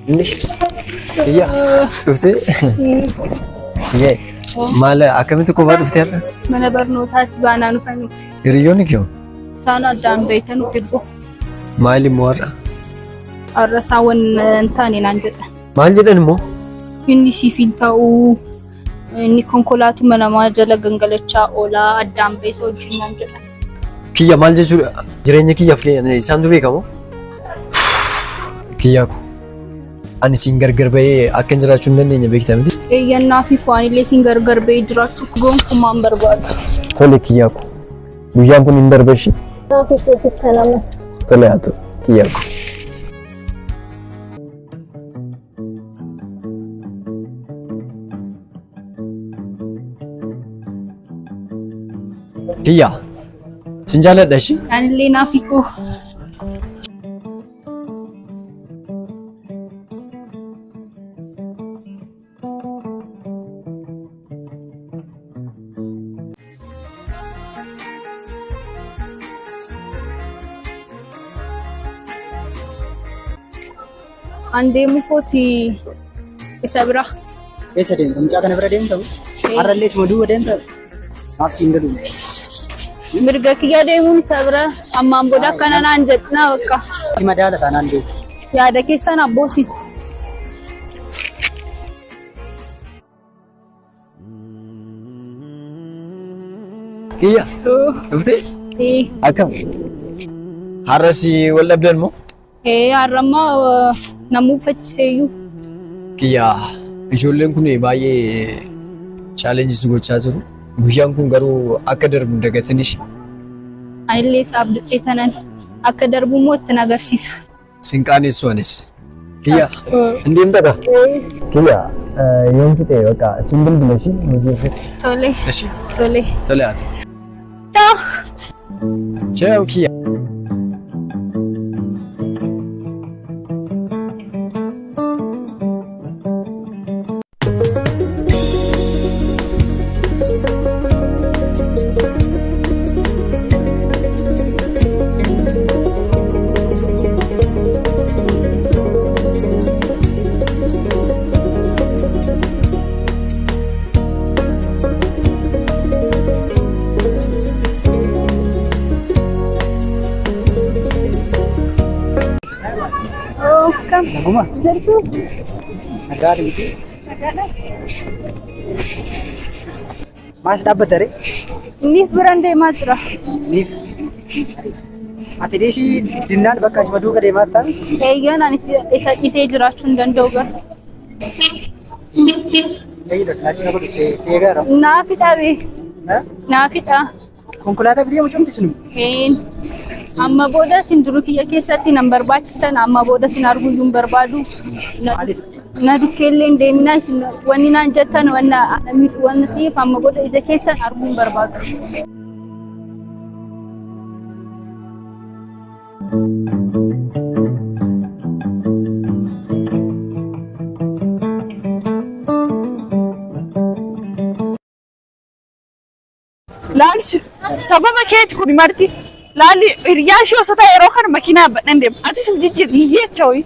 English. Iya. Ufte. Iya. Maal akkamitti kophaa dhuftee har'a? Mana barnootaatti baanaan dhufanii. Hiriyoonni kiyoo? Isaan addaan beektan dhibbu. Maal immoo har'a? Har'a isaan waan taane naan jedhan. Maal jedhan immoo? Inni siifin ta'uu inni konkolaatuma namaa jala gangalachaa oolaa addaan beesa wajjin naan jedhan. Kiyya maal jechuudha? Jireenya kiyyaaf isaantu beekamoo? Kiyyaa ko. Ani siin gargar bahee akka hin jiraachuu hin dandeenye beektaa miti? Eeyyannaa fi kwaanillee siin gargar bahee jiraachuu gonkumaan barbaadu. Tole kiyyaa ko. Guyyaan kun hin darbeshi? Naafi hojjetta nama. Tole haa ta'u kiyyaa ko. Kiyyaa. Sin jaaladha shi? Anillee naafi koo. Andeemu kooti isa bira. Eessa deemta? Mucaa kana bira deemta? Har'allee isuma duuba deemta? Maaf siin gadu? Mirga kiyya deemuun isa bira ammaan booda akkana naan jedhna bakka. Si madaala taanaan deemu. Yaada keessan abboosi. Kiyya. Dhuftee? Akkam? Har'as wal dhabdan moo? Har'ammaa namuu uffachiiseeyyuu. Kiyya ijoolleen kun baay'ee chaalenjis gochaa jiru. Guyyaan kun garuu akka darbu dagataniish. Anillee isaaf du'ee tanan akka darbu immoo itti agarsiisa. Sin qaanessu anis. Kiyya hin ta'a. Kiyya yoom fixee bakka sin bilbila ishii hojii Tole. Tole. Tole haa ta'u. Ciao. Ciao kiyya. Naguma? Jartu. Nagaadha miti. Maas dhaabbata ree? Niif biraan deemaa jira. Niif. Ati deesii dinnaan bakka asuma duuka deemaa ta'an? Eeyyaan ani isa dhisee jiraachuu hin danda'u gara. Eeyyidha, naasii na godhu seegaara. Naafidha bee. Naafidha. Konkolaataa biyya mucamti sunu? Amma booda sin jiru kiyya keessatti nan barbaachistan amma booda sin arguyyuu hin barbaadu. Na dukkeellee hin deeminaa wanni naan jettan wanni tiif amma booda ija keessan arguu hin barbaadu. Laalchi sababa keeti kun marti laali hiriyaa ishee osoo ta'e yeroo kana makiinaa badhan deema. Atis jijjiir hiyyeecha ho'i.